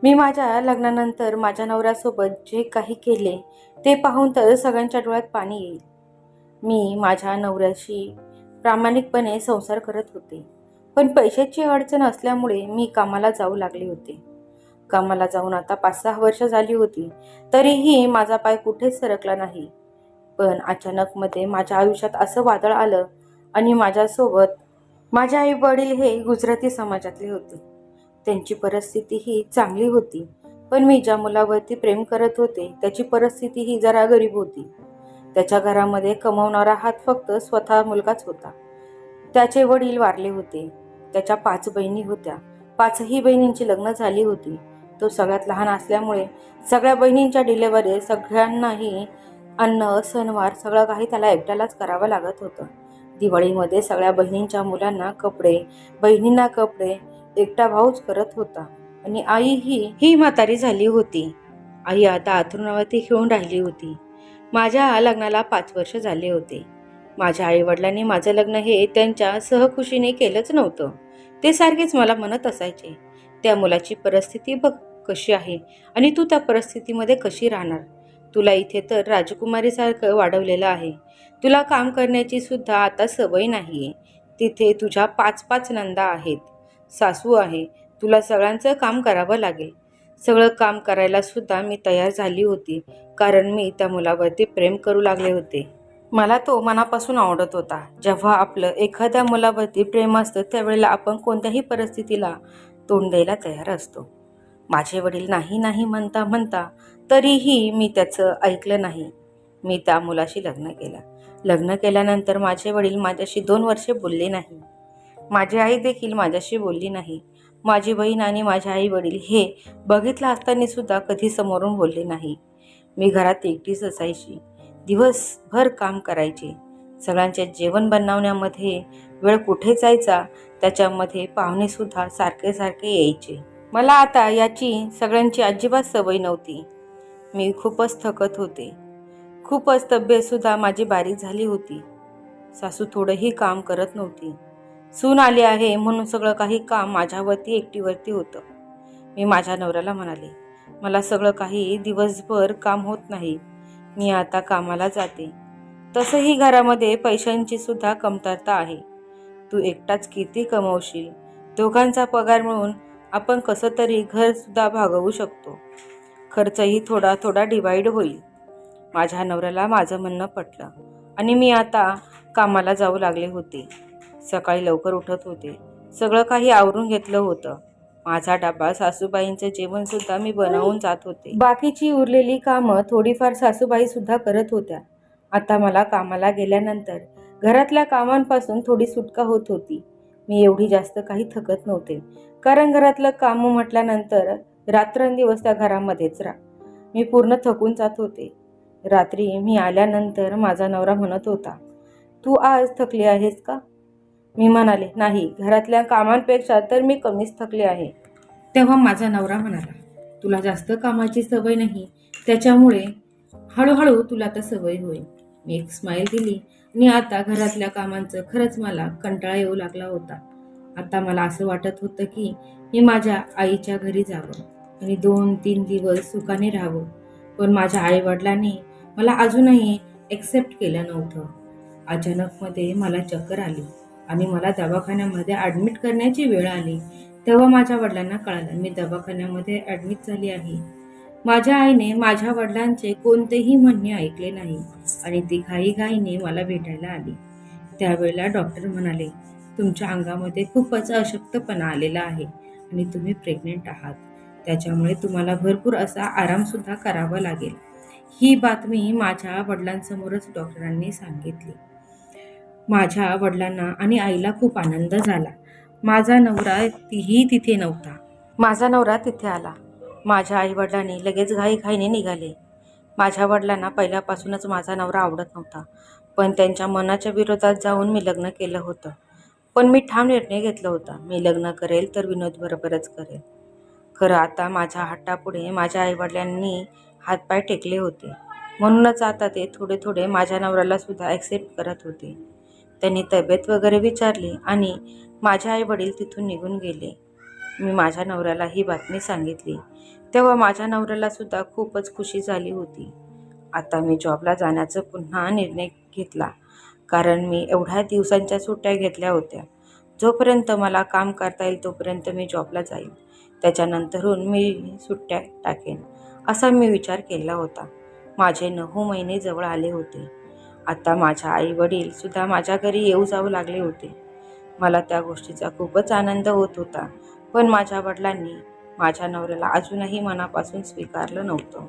मी माझ्या लग्नानंतर माझ्या नवऱ्यासोबत जे काही केले ते पाहून तर सगळ्यांच्या डोळ्यात पाणी येईल. मी माझ्या नवऱ्याशी प्रामाणिकपणे संसार करत होते, पण पैशाची अडचण असल्यामुळे मी कामाला जाऊ लागले होते. कामाला जाऊन आता 5-6 वर्ष झाली होती, तरीही माझा पाय कुठेच सरकला नाही. पण अचानकमध्ये माझ्या आयुष्यात असं वादळ आलं आणि माझ्यासोबत माझे आई वडील हे गुजराती समाजातले होते. त्यांची परिस्थितीही चांगली होती, पण मी ज्या मुलावरती प्रेम करत होते त्याची परिस्थितीही जरा गरीब होती. त्याच्या घरामध्ये कमवणारा हात फक्त स्वतः मुलगाच होता. त्याचे वडील वारले होते. त्याच्या 5 बहिणी होत्या. 5ही बहिणींची लग्न झाली होती. तो सगळ्यात लहान असल्यामुळे सगळ्या बहिणींच्या डिलिव्हरी सगळ्यांनाही अन्न, सणवार सगळं काही त्याला एकट्यालाच करावं लागत होतं. दिवाळीमध्ये सगळ्या बहिणींच्या मुलांना कपडे, बहिणींना कपडे एकटा भाऊच करत होता. आणि आई ही म्हातारी झाली होती. आई आता अंथरुणावरती खेळून राहिली होती. माझ्या लग्नाला 5 वर्ष झाले होते. माझ्या आईवडिलांनी माझं लग्न हे त्यांच्या सहखुशीने केलंच नव्हतं. ते सारखेच मला म्हणत असायचे, त्या मुलाची परिस्थिती बघ कशी आहे आणि तू त्या परिस्थितीमध्ये कशी राहणार. तुला इथे तर राजकुमारीसारखं वाढवलेलं आहे. तुला काम करण्याची सुद्धा आता सवय नाहीये. तिथे तुझ्या 5-5 नंदा आहेत, सासू आहे. तुला सगळ्यांचं काम करावं लागेल. सगळं काम करायला सुद्धा मी तयार झाली होती, कारण मी त्या मुलावरती प्रेम करू लागले होते. मला तो मनापासून आवडत होता. जेव्हा आपलं एखाद्या मुलावरती प्रेम असतं त्यावेळेला आपण कोणत्याही परिस्थितीला तोंड द्यायला तयार असतो. माझे वडील नाही नाही म्हणता म्हणता तरीही मी त्याचं ऐकलं नाही. मी त्या मुलाशी लग्न केलं. लग्न केल्यानंतर माझे वडील माझ्याशी 2 वर्षे बोलले नाही. माझी आई देखील माझ्याशी बोलली नाही. माझी बहीण आणि माझे आई वडील हे बघितलं असताना सुद्धा कधी समोरून बोलले नाही. मी घरात एकटीच असायची. दिवसभर काम करायचे. सगळ्यांचे जेवण बनवण्यामध्ये वेळ कुठे जायचा, त्याच्यामध्ये पाहुणे सुद्धा सारखे सारखे यायचे. मला आता याची सगळ्यांची अजिबात सवय नव्हती. मी खूपच थकत होते. खूपच तब्येतसुद्धा माझी बारीक झाली होती. सासू थोडंही काम करत नव्हती. सून आली आहे म्हणून सगळं काही काम माझ्यावरती एकटीवरती होतं. मी माझ्या नवऱ्याला म्हणाले, मला सगळं काही दिवसभर काम होत नाही. मी आता कामाला जाते. तसंही घरामध्ये पैशांची सुद्धा कमतरता आहे. तू एकटाच किती कमवशील? दोघांचा पगार मिळून आपण कसं तरी घरसुद्धा भागवू शकतो. खर्चही थोडा थोडा डिवाईड होईल. माझ्या नवऱ्याला माझं म्हणणं पटलं आणि मी आता कामाला जाऊ लागले होते. सकाळी लवकर उठत होते. सगळं काही आवरून घेतलं होतं. माझा डबा सासूबाईंचं जेवणसुद्धा मी बनवून जात होते. बाकीची उरलेली कामं थोडीफार सासूबाई सुद्धा करत होत्या. आता मला कामाला गेल्यानंतर घरातल्या कामांपासून थोडी सुटका होत होती. मी एवढी जास्त काही थकत नव्हते, कारण घरातलं काम म्हटल्यानंतर रात्रंदिवस त्या घरामध्येच मी पूर्ण थकून जात होते. रात्री मी आल्यानंतर माझा नवरा म्हणत होता, तू आज थकली आहेस का? मी म्हणाले, नाही, घरातल्या कामांपेक्षा तर मी कमीच थकले आहे. तेव्हा माझा नवरा म्हणाला, तुला जास्त कामाची सवय नाही, त्याच्यामुळे हळूहळू तुला आता सवय होईल. मी एक स्माईल दिली आणि आता घरातल्या कामांचं खरंच मला कंटाळा येऊ लागला होता. आता मला असं वाटत होतं की मी माझ्या आईच्या घरी जावं आणि 2-3 दिवस सुखाने राहावं. पण माझ्या आईवडिलांनी मला अजूनही एक्सेप्ट केलं नव्हतं. अचानकमध्ये मला चक्कर आली आणि मला दवाखान्यामध्ये ॲडमिट करण्याची वेळ आली. तेव्हा माझ्या वडिलांना कळालं मी दवाखान्यामध्ये ॲडमिट झाली आहे. माझ्या आईने माझ्या वडिलांचे कोणतेही म्हणणे ऐकले नाही आणि ती घाईघाईने मला भेटायला आली. त्यावेळेला डॉक्टर म्हणाले, तुमच्या अंगामध्ये खूपच अशक्तपणा आलेला आहे आणि तुम्ही प्रेग्नेंट आहात. त्याच्यामुळे तुम्हाला भरपूर असा आरामसुद्धा करावा लागेल. ही बातमी माझ्या वडिलांसमोरच डॉक्टरांनी सांगितली. माझ्या वडिलांना आणि आईला खूप आनंद झाला. माझा नवरा तिथे नव्हता. माझा नवरा तिथे आला. माझ्या आईवडिलांनी लगेच घाईघाईने निघाले. माझ्या वडिलांना पहिल्यापासूनच माझा नवरा आवडत नव्हता, पण त्यांच्या मनाच्या विरोधात जाऊन मी लग्न केलं होतं. पण मी ठाम निर्णय घेतला होता, मी लग्न करेल तर विनोदबरोबरच करेल. खरं आता माझ्या हट्टापुढे माझ्या आईवडिलांनी हातपाय टेकले होते. म्हणूनच आता ते थोडे थोडे माझ्या नवऱ्याला सुद्धा ॲक्सेप्ट करत होते. त्यांनी तब्येत वगैरे विचारली आणि माझे आईवडील तिथून निघून गेले. मी माझ्या नवऱ्याला ही बातमी सांगितली तेव्हा माझ्या नवऱ्याला सुद्धा खूपच खुशी झाली होती. आता मी जॉबला जाण्याचा पुन्हा निर्णय घेतला, कारण मी एवढ्या दिवसांच्या सुट्ट्या घेतल्या होत्या. जोपर्यंत मला काम करता येईल तोपर्यंत मी जॉबला जाईल, त्याच्यानंतरून मी सुट्ट्या टाकेन असा मी विचार केला होता. माझे 9 महिने जवळ आले होते. आता माझ्या आई वडील सुद्धा माझ्या घरी येऊ जाऊ लागले होते. मला त्या गोष्टीचा खूपच आनंद होत होता, पण माझ्या वडिलांनी माझ्या नवऱ्याला अजूनही मनापासून स्वीकारलं नव्हतं.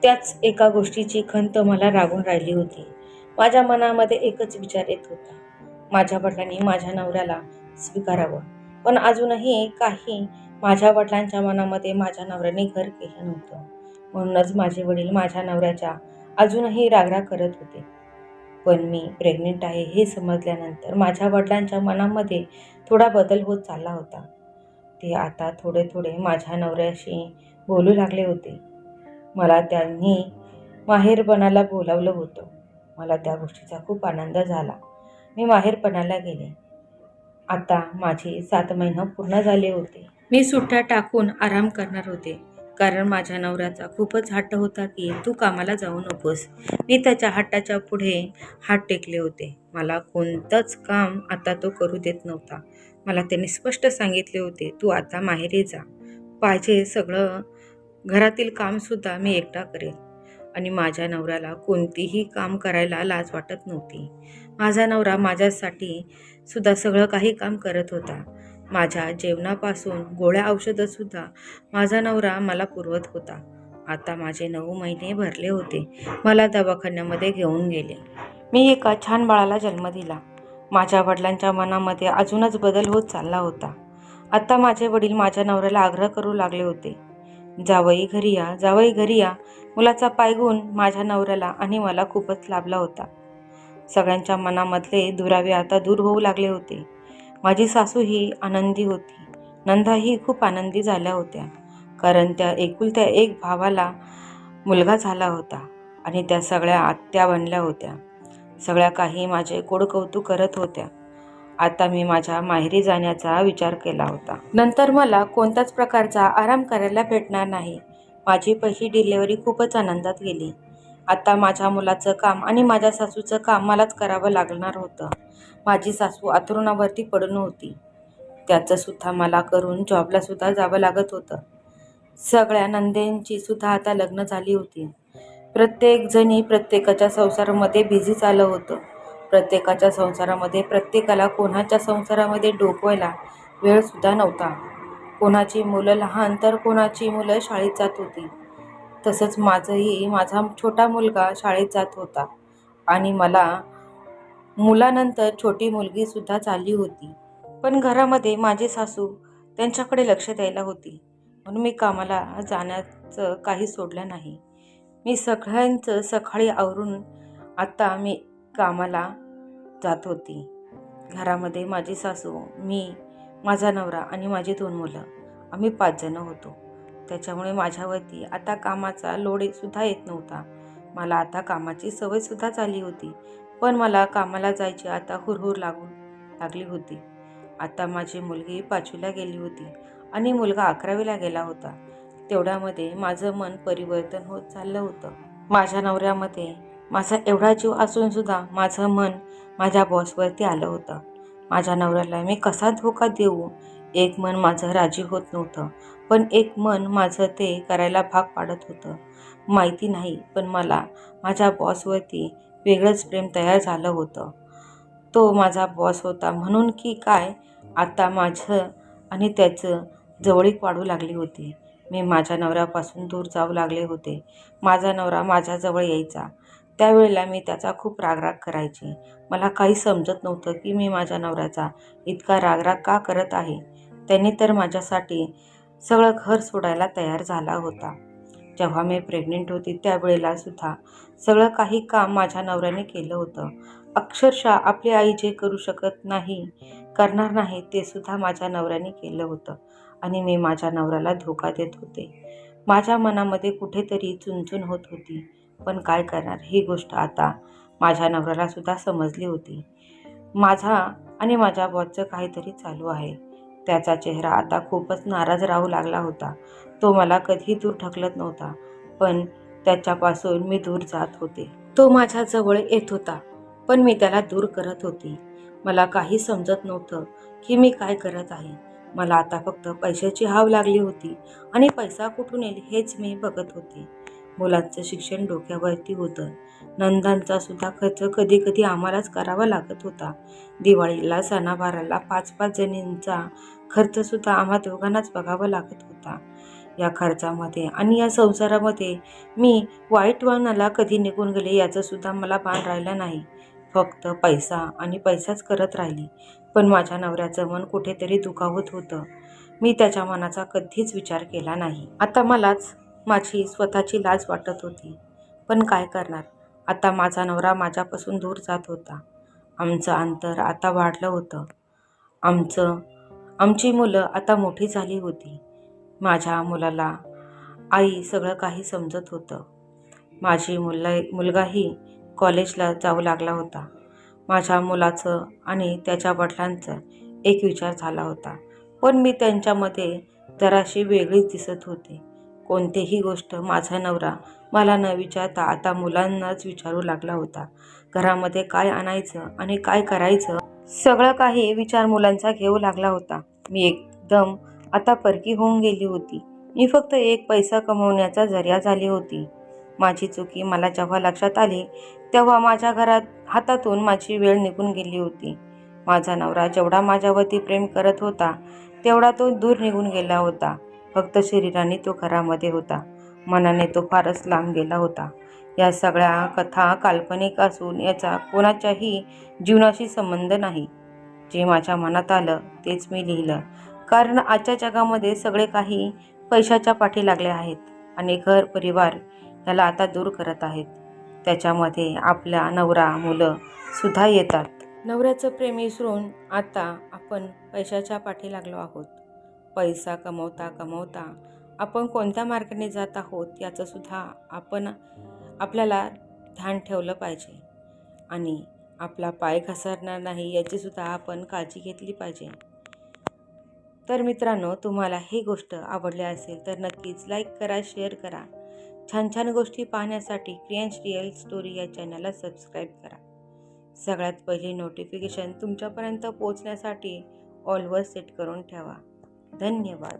त्याच एका गोष्टीची खंत मला रागून राहिली होती. माझ्या मनामध्ये एकच विचार येत होता, माझ्या वडिलांनी माझ्या नवऱ्याला स्वीकारावं, पण अजूनही काही माझ्या वडिलांच्या मनामध्ये माझ्या नवऱ्याने घर केलं नव्हतं. म्हणूनच माझे वडील माझ्या नवऱ्याच्या अजूनही रागराग करत होते. पण मी प्रेग्नेंट आहे हे समजल्यानंतर माझ्या वडिलांच्या मनामध्ये थोडा बदल होत चालला होता. ते आता थोडे थोडे माझ्या नवऱ्याशी बोलू लागले होते. मला त्यांनी माहेरपणाला बोलावलं होतं. मला त्या गोष्टीचा खूप आनंद झाला. मी माहेरपणाला गेले. आता माझे 7 महिने पूर्ण झाले होते. मी सुट्ट्या टाकून आराम करणार होते, कारण माझ्या नवऱ्याचा खूपच हट्ट होता की तू कामाला जाऊ नकोस. मी त्याच्या हट्टाच्या पुढे हात टेकले होते. मला कोणतंच काम आता तो करू देत नव्हता. मला त्यांनी स्पष्ट सांगितले होते, तू आता माहेरी जा. पाहिजे सगळं घरातील कामसुद्धा मी एकटा करेल. आणि माझ्या नवऱ्याला कोणतीही काम करायला लाज वाटत नव्हती. माझा नवरा माझ्यासाठी सुद्धा सगळं काही काम करत होता. माझ्या जेवणापासून गोळ्या औषधंसुद्धा माझा नवरा मला पुरवत होता. आता माझे 9 महिने भरले होते. मला दवाखान्यामध्ये घेऊन गेले. मी एका छान बाळाला जन्म दिला. माझ्या वडिलांच्या मनामध्ये अजूनच बदल होत चालला होता. आता माझे वडील माझ्या नवऱ्याला आग्रह करू लागले होते, जावई घरी या, जावई घरी या. मुलाचा पाय गुण माझ्या नवऱ्याला आणि मला खूपच लाभला होता. सगळ्यांच्या मनामधले दुरावे आता दूर होऊ लागले होते. माझी सासू ही आनंदी होती. नंदाही खूप आनंदी झाल्या होत्या, कारण त्या एकुलत्या एक भावाला मुलगा झाला होता आणि त्या सगळ्या आत्या बनल्या होत्या. सगळ्या काही माझे गोड कौतुक करत होत्या. आता मी माझ्या माहेरी जाण्याचा विचार केला होता. नंतर मला कोणत्याच प्रकारचा आराम करायला भेटणार नाही. माझी पहिली डिलिव्हरी खूपच आनंदात गेली. आता माझ्या मुलाचं काम आणि माझ्या सासूचं काम मलाच करावं लागणार होतं. माझी सासू अंथरुणावरती पडून होती. त्याचं सुद्धा मला करून जॉबला सुद्धा जावं लागत होतं. सगळ्या नंदेंची सुद्धा आता लग्न झाली होती. प्रत्येक जणी प्रत्येकाच्या संसारामध्ये बिझी चाललं होतं. प्रत्येकाच्या संसारामध्ये प्रत्येकाला कोणाच्या संसारामध्ये डोकवायला वेळसुद्धा नव्हता. कोणाची मुलं लहान तर कोणाची मुलं शाळेत जात होती. तसंच माझा छोटा मुलगा शाळेत जात होता आणि मला मुलानंतर छोटी मुलगीसुद्धा झाली होती. पण घरामध्ये माझी सासू त्यांच्याकडे लक्ष द्यायला होती, म्हणून मी कामाला जाण्याचं काही सोडलं नाही. मी सगळ्यांचं सकाळी आवरून आता मी कामाला जात होती. घरामध्ये माझी सासू, मी, माझा नवरा आणि माझी 2 मुलं, आम्ही 5 जण होतो. त्याच्यामुळे माझ्यावरती आता कामाचा लोडसुद्धा येत नव्हता. मला आता कामाची सवयसुद्धा झाली होती, पण मला कामाला जायची आता हुरहुर लागली होती. आता माझी मुलगी 5वीला गेली होती आणि मुलगा 11वीला गेला होता. तेवढ्यामध्ये माझं मन परिवर्तन होत चाललं होतं. माझ्या नवऱ्यामध्ये माझा एवढा जीव असूनसुद्धा माझं मन माझ्या बॉसवरती आलं होतं. माझ्या नवऱ्याला मी कसा धोका देऊ? एक मन माझं राजी होत नव्हतं, पण एक मन माझं ते करायला भाग पाडत होतं. माहिती नाही, पण मला माझ्या बॉसवरती वेगळंच प्रेम तयार झालं होतं. तो माझा बॉस होता म्हणून की काय, आता माझं आणि त्याचं जवळीक वाढू लागली होती. मी माझ्या नवऱ्यापासून दूर जाऊ लागले होते. माझा नवरा माझ्याजवळ यायचा, त्यावेळेला मी त्याचा खूप रागराग करायचे. मला काही समजत नव्हतं की मी माझ्या नवऱ्याचा इतका रागराग का करत आहे. त्यांनी तर माझ्यासाठी सगळं घर सोडायला तयार झाला होता. जेव्हा मी प्रेग्नेंट होती त्यावेळेला सुद्धा सगळं काही काम माझ्या नवऱ्याने केलं होतं. अक्षरशः आपली आई जे करू शकत नाही, करणार नाही, ते सुद्धा माझ्या नवऱ्याने केलं होतं आणि मी माझ्या नवऱ्याला धोका देत होते. माझ्या मनामध्ये कुठेतरी चुणचुण होत होती, पण काय करणार, ही गोष्ट आता माझ्या नवऱ्याला सुद्धा समजली होती. माझा आणि माझ्या बॉसचं काहीतरी चालू आहे. त्याचा चेहरा आता खूपच नाराज राहू लागला होता. तो मला कधीही दूर ढकलत नव्हता, पण त्याच्यापासून मी दूर जात होते. तो माझ्या जवळ येत होता, पण मी त्याला दूर करत होती. मला काही समजत नव्हतं की मी काय करत आहे. मला आता फक्त पैशाची हाव लागली होती आणि पैसा कुठून येईल हेच मी बघत होते. मुलांचं शिक्षण डोक्यावरती होतं. नंदांचा सुद्धा खर्च कधी कधी आम्हालाच करावा लागत होता. दिवाळीला सणावाराला 5-5 जणींचा खर्च सुद्धा आम्हा दोघांनाच बघावा लागत होता. या खर्चामध्ये आणि या संसारामध्ये मी वाईट वळणाला कधी निघून गेले याचं सुद्धा मला भान राहिलं नाही. फक्त पैसा आणि पैसाच करत राहिली. पण माझ्या नवऱ्याचं मन कुठेतरी दुखावत होतं. मी त्याच्या मनाचा कधीच विचार केला नाही. आता मलाच माझी स्वतःची लाज वाटत होती. पण काय करणार, आता माझा नवरा माझ्यापासून दूर जात होता. आमचं अंतर आता वाढलं होतं. आमची मुलं आता मोठी झाली होती. माझ्या मुलाला आई सगळं काही समजत होतं. माझी मुलगाही कॉलेजला जाऊ लागला होता. माझ्या मुलाचं आणि त्याच्या वडिलांचं एक विचार झाला होता, पण मी त्यांच्यामध्ये जराशी वेगळीच दिसत होते. कोणतीही गोष्ट माझा नवरा मला न विचारता आता मुलांनाच विचारू लागला होता. घरामध्ये काय आणायचं आणि काय करायचं सगळं काही विचार मुलांचा घेऊ लागला होता. मी एकदम आता परकी होऊन गेली होती. मी फक्त एक पैसा कमवण्याचा जरिया झाली होती. माझी चुकी मला जेव्हा लक्षात आली तेव्हा माझ्या हातातून माझी वेळ निघून गेली होती. माझा नवरा जेवढा माझ्यावरती प्रेम करत होता तेवढा तो दूर निघून गेला होता. फक्त शरीराने तो घरामध्ये होता, मनाने तो फारच लांब गेला होता. या सगळ्या कथा काल्पनिक असून याचा कोणाच्याही जीवनाशी संबंध नाही. जे माझ्या मनात आलं तेच मी लिहिलं, कारण आजच्या जगामध्ये सगळे काही पैशाच्या पाठी लागले आहेत आणि घर परिवार याला आता दूर करत आहेत. त्याच्यामध्ये आपला नवरा मुलं सुद्धा येतात. नवऱ्याचं प्रेम विसरून आता आपण पैशाच्या पाठी लागलो आहोत. पैसा कमवता कमवता आपण कोणत्या मार्गाने जात आहोत याचं सुद्धा आपल्याला ध्यान ठेवलं पाहिजे आणि आपला पाय घसरणार नाही याची सुद्धा आपण काळजी घेतली पाहिजे. तर मित्रांनो, तुम्हाला ही गोष्ट आवडली असेल तर नक्कीच लाईक करा, शेअर करा. छान छान गोष्टी पाहण्यासाठी क्रियांश रिअल स्टोरी या चॅनलला सबस्क्राईब करा. सगळ्यात पहिली नोटिफिकेशन तुमच्यापर्यंत पोहोचण्यासाठी ऑलवर सेट करून ठेवा. धन्यवाद.